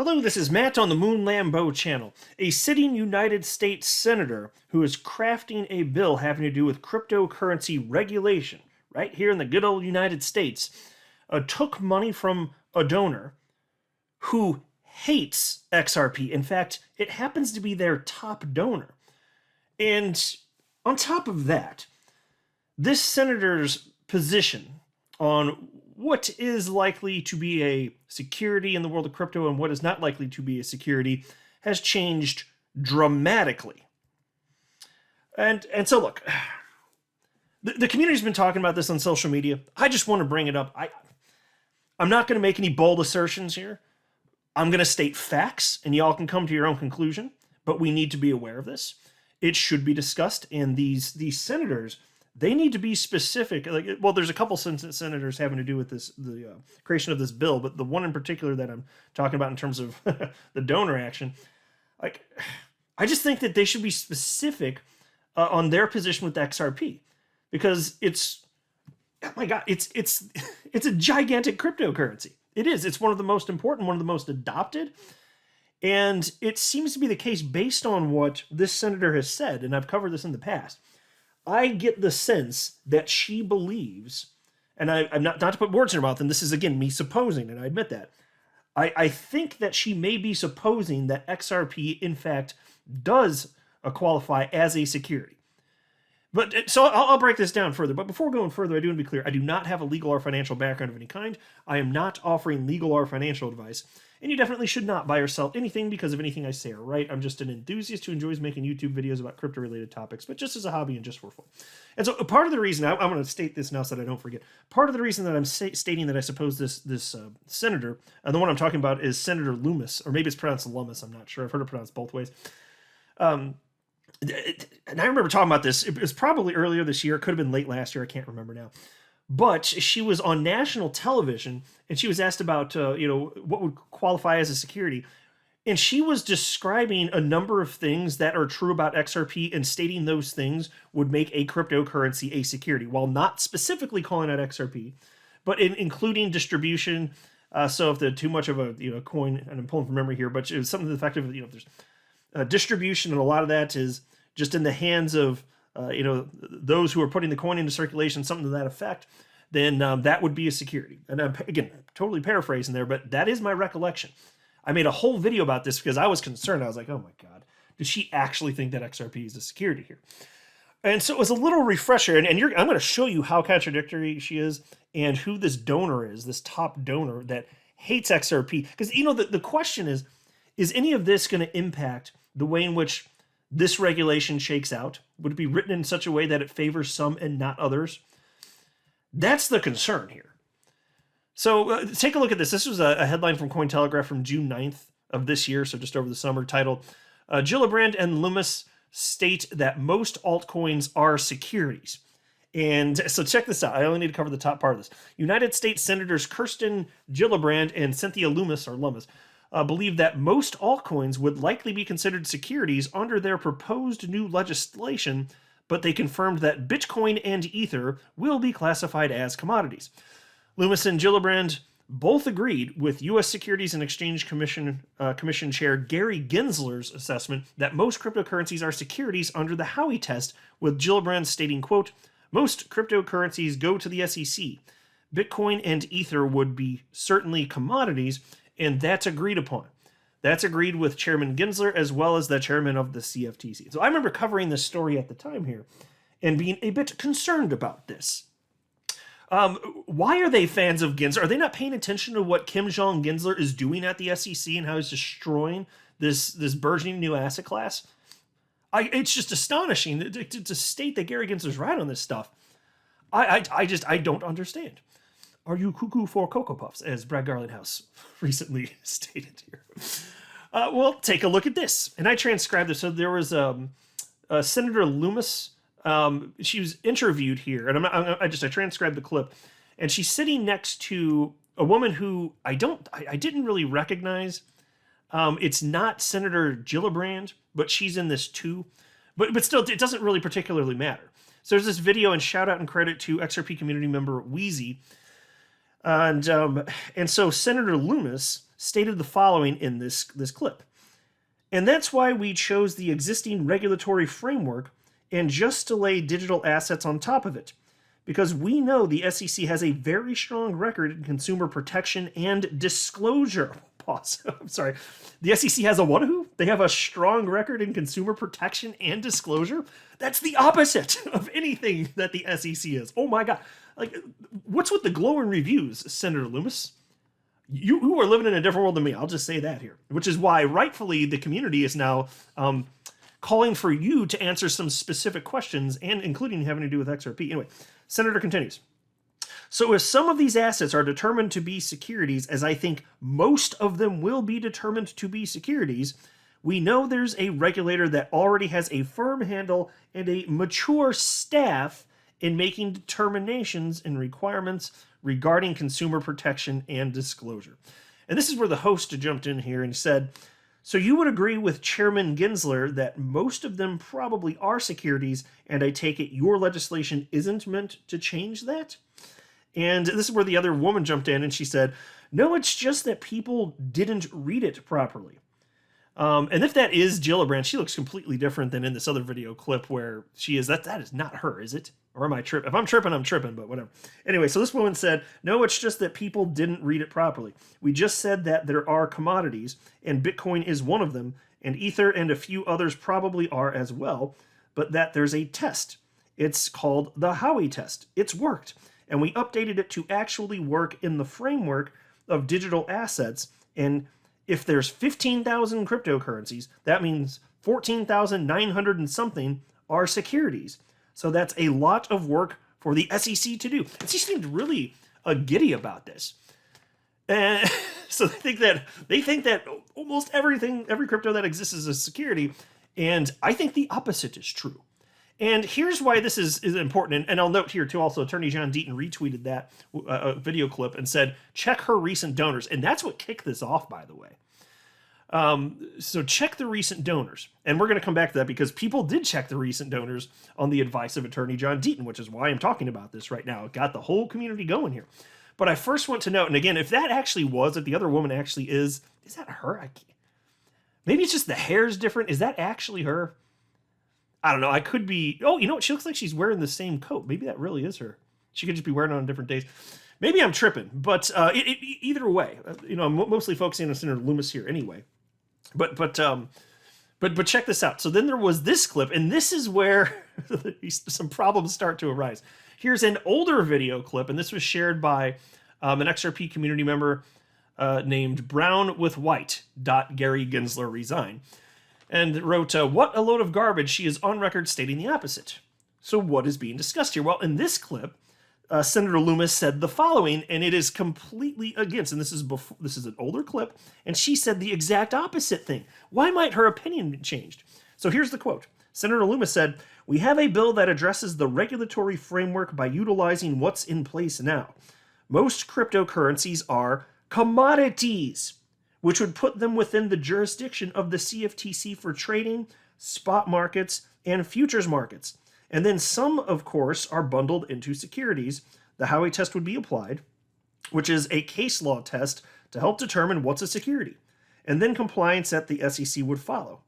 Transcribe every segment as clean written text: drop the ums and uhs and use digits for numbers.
Hello, this is Matt on the Moon Lambeau channel, a sitting United States senator who is crafting a bill having to do with cryptocurrency regulation right here in the good old United States, took money from a donor who hates XRP. In fact, it happens to be their top donor. And on top of that, this senator's position on what is likely to be a security in the world of crypto and what is not likely to be a security has changed dramatically. And so look, the community's been talking about this on social media. I just want to bring it up. I'm not going to make any bold assertions here. I'm going to state facts, and y'all can come to your own conclusion, but we need to be aware of this. It should be discussed, and these senators, they need to be specific. Well, there's a couple senators having to do with this, the creation of this bill, but the one in particular that I'm talking about in terms of the donor action, I just think that they should be specific on their position with XRP, because oh my God, it's a gigantic cryptocurrency. It is. It's one of the most important, one of the most adopted. And it seems to be the case based on what this senator has said, and I've covered this in the past. I get the sense that she believes, and I'm not to put words in her mouth, and this is, again, me supposing, and I admit that. I think that she may be supposing that XRP, in fact, does qualify as a security. But so I'll break this down further. But before going further, I do want to be clear. I do not have a legal or financial background of any kind. I am not offering legal or financial advice. And you definitely should not buy or sell anything because of anything I say or write. I'm just an enthusiast who enjoys making YouTube videos about crypto-related topics, but just as a hobby and just for fun. And so part of the reason, I'm going to state this now so that I don't forget, part of the reason that I'm stating that I suppose this senator, and the one I'm talking about is Senator Loomis, or maybe it's pronounced Loomis, I'm not sure. I've heard it pronounced both ways. And I remember talking about this. It was probably earlier this year. It could have been late last year. I can't remember now. But she was on national television, and she was asked about, what would qualify as a security. And she was describing a number of things that are true about XRP and stating those things would make a cryptocurrency a security, while not specifically calling out XRP, but including distribution. So if there's too much of a coin, and I'm pulling from memory here, but it was something to the effect of, there's distribution, and a lot of that is just in the hands of those who are putting the coin into circulation, something to that effect, then that would be a security. And again, totally paraphrasing there, but that is my recollection. I made a whole video about this because I was concerned. I was like, oh my God, does she actually think that XRP is a security here? And so it was a little refresher, and I'm going to show you how contradictory she is and who this donor is, this top donor that hates XRP. Because, the question is any of this going to impact the way in which this regulation shakes out? Would it be written in such a way that it favors some and not others? That's the concern here. So take a look at this. This was a headline from Cointelegraph from June 9th of this year, so just over the summer, titled, Gillibrand and Loomis state that most altcoins are securities. And so check this out. I only need to cover the top part of this. United States Senators Kirsten Gillibrand and Cynthia Loomis, believe that most altcoins would likely be considered securities under their proposed new legislation, but they confirmed that Bitcoin and Ether will be classified as commodities. Loomis and Gillibrand both agreed with U.S. Securities and Exchange Commission Chair Gary Gensler's assessment that most cryptocurrencies are securities under the Howey test, with Gillibrand stating, quote, most cryptocurrencies go to the SEC. Bitcoin and Ether would be certainly commodities, and that's agreed upon. That's agreed with Chairman Gensler as well as the chairman of the CFTC. So I remember covering this story at the time here and being a bit concerned about this. Why are they fans of Gensler? Are they not paying attention to what Kim Jong Gensler is doing at the SEC and how he's destroying this burgeoning new asset class? It's just astonishing to state that Gary Gensler's right on this stuff. I don't understand. Are you cuckoo for Cocoa Puffs, as Brad Garlinghouse recently stated here? Well, take a look at this. And I transcribed this. So there was Senator Loomis. She was interviewed here, and I transcribed the clip. And she's sitting next to a woman who I didn't really recognize. It's not Senator Gillibrand, but she's in this too. But still, it doesn't really particularly matter. So there's this video, and shout out and credit to XRP community member Wheezy. And so Senator Loomis stated the following in this clip. And that's why we chose the existing regulatory framework and just to lay digital assets on top of it. Because we know the SEC has a very strong record in consumer protection and disclosure. Pause. I'm sorry. The SEC has a what? Who? They have a strong record in consumer protection and disclosure? That's the opposite of anything that the SEC is. Oh my God. Like, what's with the glowing reviews, Senator Loomis? You are living in a different world than me. I'll just say that here. Which is why, rightfully, the community is now calling for you to answer some specific questions, and including having to do with XRP. Anyway, Senator continues. So if some of these assets are determined to be securities, as I think most of them will be determined to be securities, we know there's a regulator that already has a firm handle and a mature staff in making determinations and requirements regarding consumer protection and disclosure. And this is where the host jumped in here and said, so you would agree with Chairman Gensler that most of them probably are securities, and I take it your legislation isn't meant to change that? And this is where the other woman jumped in and she said, no, it's just that people didn't read it properly. And if that is Gillibrand, she looks completely different than in this other video clip where she is. That is not her, is it? Or am I tripping? If I'm tripping, I'm tripping, but whatever. Anyway, so this woman said, no, it's just that people didn't read it properly. We just said that there are commodities, and Bitcoin is one of them, and Ether and a few others probably are as well, but that there's a test. It's called the Howey test. It's worked, and we updated it to actually work in the framework of digital assets, and if there's 15,000 cryptocurrencies, that means 14,900 and something are securities. So that's a lot of work for the SEC to do. And she seemed really giddy about this. And so they think that almost everything, every crypto that exists is a security. And I think the opposite is true. And here's why this is important. And I'll note here too, also Attorney John Deaton retweeted that video clip and said, check her recent donors. And that's what kicked this off, by the way. So check the recent donors. And we're going to come back to that because people did check the recent donors on the advice of Attorney John Deaton, which is why I'm talking about this right now. It got the whole community going here. But I first want to note, and again, if that actually was, if the other woman actually is that her? I can't. Maybe it's just the hair's different. Is that actually her? I don't know. I could be. Oh, you know what? She looks like she's wearing the same coat. Maybe that really is her. She could just be wearing it on different days. Maybe I'm tripping. But either way, I'm mostly focusing on Senator Loomis here anyway. But check this out. So then there was this clip, and this is where some problems start to arise. Here's an older video clip, and this was shared by an XRP community member named Brown with White. Gary Gensler resign. And wrote, what a load of garbage. She is on record stating the opposite. So what is being discussed here? Well, in this clip, Senator Loomis said the following, and it is completely against, and this is an older clip, and she said the exact opposite thing. Why might her opinion be changed? So here's the quote. Senator Loomis said, we have a bill that addresses the regulatory framework by utilizing what's in place now. Most cryptocurrencies are commodities, which would put them within the jurisdiction of the CFTC for trading, spot markets, and futures markets. And then some, of course, are bundled into securities. The Howey test would be applied, which is a case law test to help determine what's a security. And then compliance at the SEC would follow.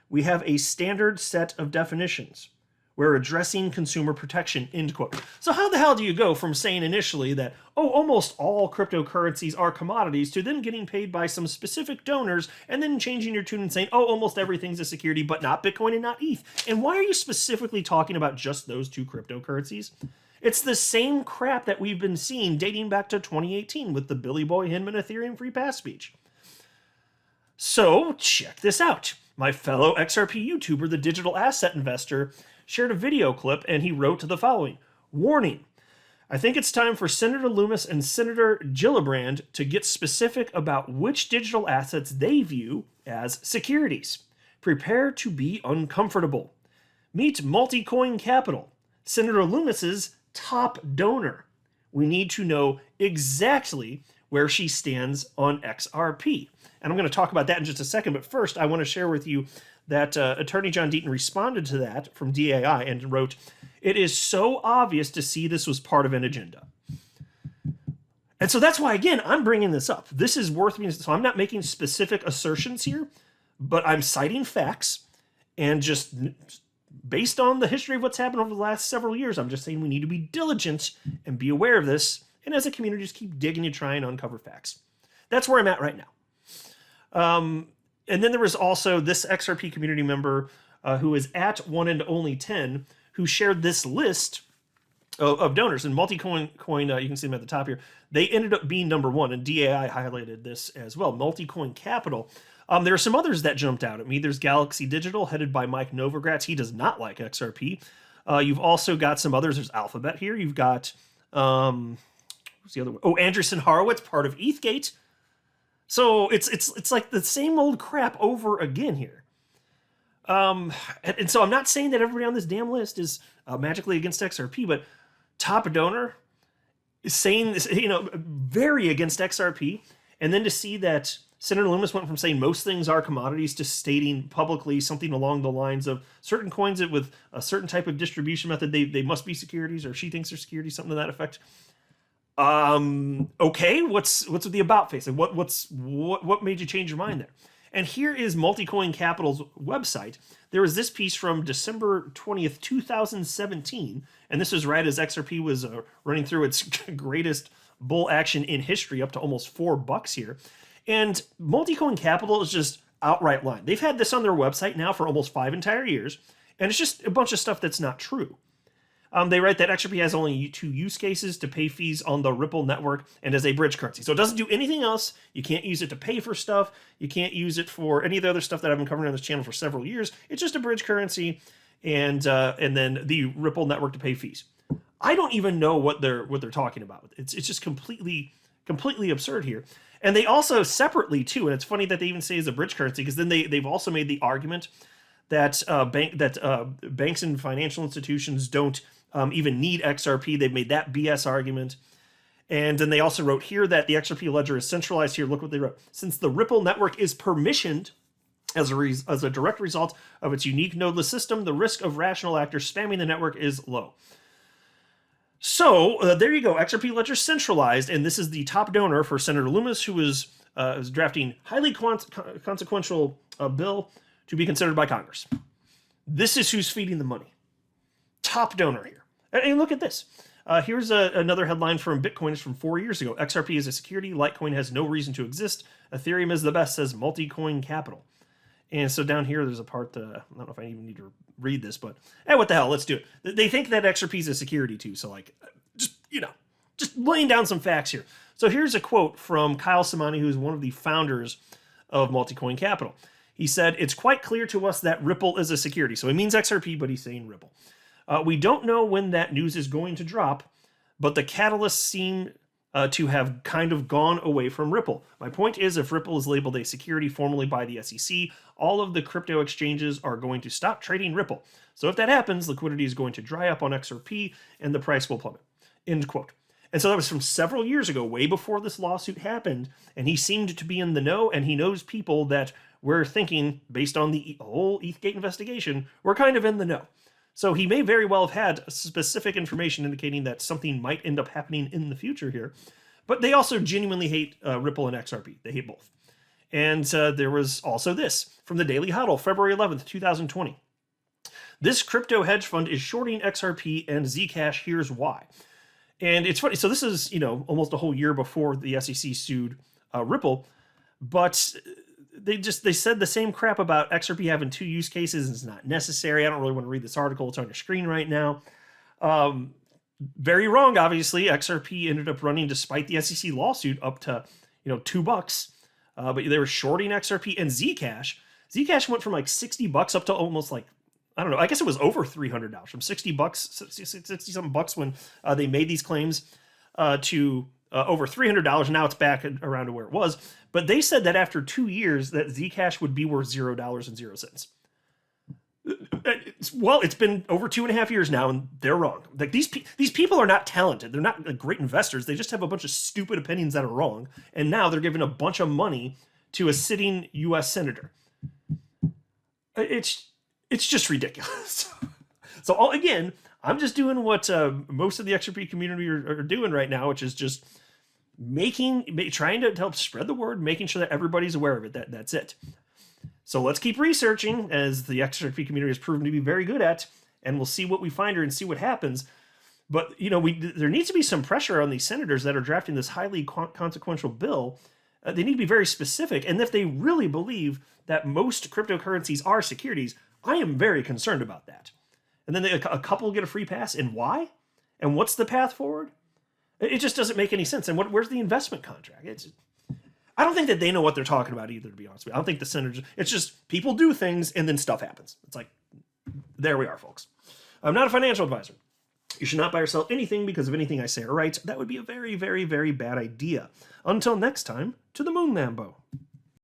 We have a standard set of definitions. We're addressing consumer protection, end quote. So how the hell do you go from saying initially that, almost all cryptocurrencies are commodities to then getting paid by some specific donors and then changing your tune and saying, almost everything's a security, but not Bitcoin and not ETH? And why are you specifically talking about just those two cryptocurrencies? It's the same crap that we've been seeing dating back to 2018 with the Billy Boy Hinman Ethereum free pass speech. So check this out. My fellow XRP YouTuber, the digital asset investor, shared a video clip and he wrote the following. Warning. I think it's time for Senator Loomis and Senator Gillibrand to get specific about which digital assets they view as securities. Prepare to be uncomfortable. Meet Multicoin Capital, Senator Loomis's top donor. We need to know exactly where she stands on XRP. And I'm going to talk about that in just a second, but first I want to share with you that Attorney John Deaton responded to that from DAI and wrote, it is so obvious to see this was part of an agenda. And so that's why, again, I'm bringing this up. This is worth me. So I'm not making specific assertions here, but I'm citing facts and just based on the history of what's happened over the last several years, I'm just saying we need to be diligent and be aware of this. And as a community, just keep digging to try and uncover facts. That's where I'm at right now. And then there was also this XRP community member who is at one and only 10 who shared this list of donors. And Multicoin, you can see them at the top here. They ended up being number one, and DAI highlighted this as well. Multicoin Capital. There are some others that jumped out at me. There's Galaxy Digital, headed by Mike Novogratz. He does not like XRP. You've also got some others. There's Alphabet here. You've got, what's the other one? Oh, Andreessen Horowitz, part of ETHgate. So it's like the same old crap over again here. And so I'm not saying that everybody on this damn list is magically against XRP, but top donor is saying this, very against XRP. And then to see that Senator Loomis went from saying most things are commodities to stating publicly something along the lines of certain coins that with a certain type of distribution method, they must be securities, or she thinks they're securities, something to that effect. Okay, what's with the about face? And what made you change your mind there? And here is Multicoin Capital's website. There was this piece from December 20th, 2017, and this was right as XRP was running through its greatest bull action in history, up to almost $4 here. And Multicoin Capital is just outright lying. They've had this on their website now for almost 5 entire years, and it's just a bunch of stuff that's not true. They write that XRP has only 2 use cases: to pay fees on the Ripple network and as a bridge currency. So it doesn't do anything else. You can't use it to pay for stuff. You can't use it for any of the other stuff that I've been covering on this channel for several years. It's just a bridge currency, and then the Ripple network to pay fees. I don't even know what they're talking about. It's just completely absurd here. And they also separately too, and it's funny that they even say it's a bridge currency, because then they've also made the argument that banks and financial institutions don't even need XRP. They've made that BS argument. And then they also wrote here that the XRP ledger is centralized. Here, look what they wrote. Since the Ripple network is permissioned as a direct result of its unique nodeless system, the risk of rational actors spamming the network is low. So there you go. XRP ledger centralized, and this is the top donor for Senator Loomis, who is drafting highly consequential bill to be considered by Congress. This is who's feeding the money. Top donor here. And look at this. Here's another headline from Bitcoiners from 4 years ago. XRP is a security. Litecoin has no reason to exist. Ethereum is the best, says Multicoin Capital. And so down here, there's a part, I don't know if I even need to read this, but what the hell, let's do it. They think that XRP is a security too. So just laying down some facts here. So here's a quote from Kyle Samani, who's one of the founders of Multicoin Capital. He said, "It's quite clear to us that Ripple is a security." So he means XRP, but he's saying Ripple. "We don't know when that news is going to drop, but the catalysts seem to have kind of gone away from Ripple. My point is, if Ripple is labeled a security formally by the SEC, all of the crypto exchanges are going to stop trading Ripple. So if that happens, liquidity is going to dry up on XRP and the price will plummet." End quote. And so that was from several years ago, way before this lawsuit happened, and he seemed to be in the know, and he knows people that were thinking, based on the whole ETHgate investigation, we're kind of in the know. So he may very well have had specific information indicating that something might end up happening in the future here. But they also genuinely hate Ripple and XRP. They hate both. And there was also this from the Daily Huddle, February 11th, 2020. "This crypto hedge fund is shorting XRP and Zcash. Here's why." And it's funny. So this is, almost a whole year before the SEC sued Ripple. But they said the same crap about XRP having 2 use cases. It's not necessary. I don't really want to read this article. It's on your screen right now. Very wrong, obviously. XRP ended up running, despite the SEC lawsuit, up to $2. But they were shorting XRP and Zcash. Zcash went from like $60 up to almost like, I don't know, I guess it was over $300, from $60, 60 something bucks when they made these claims to over $300. Now it's back around to where it was. But they said that after 2 years that Zcash would be worth $0.00. Well, it's been over 2.5 years now, and they're wrong. Like these people are not talented. They're not great investors. They just have a bunch of stupid opinions that are wrong. And now they're giving a bunch of money to a sitting U.S. senator. It's just ridiculous. So again, I'm just doing what most of the XRP community are doing right now, which is just trying to help spread the word, making sure that everybody's aware of it. That's it. So let's keep researching, as the XRP community has proven to be very good at, and we'll see what we find and see what happens. But, there needs to be some pressure on these senators that are drafting this highly consequential bill. They need to be very specific. And if they really believe that most cryptocurrencies are securities, I am very concerned about that. And then a couple get a free pass. And why? And what's the path forward? It just doesn't make any sense. And where's the investment contract? I don't think that they know what they're talking about either, to be honest with you. I don't think the senators, it's just people do things and then stuff happens. It's like, there we are, folks. I'm not a financial advisor. You should not buy or sell anything because of anything I say or write. That would be a very, very, very bad idea. Until next time, to the moon, Lambo.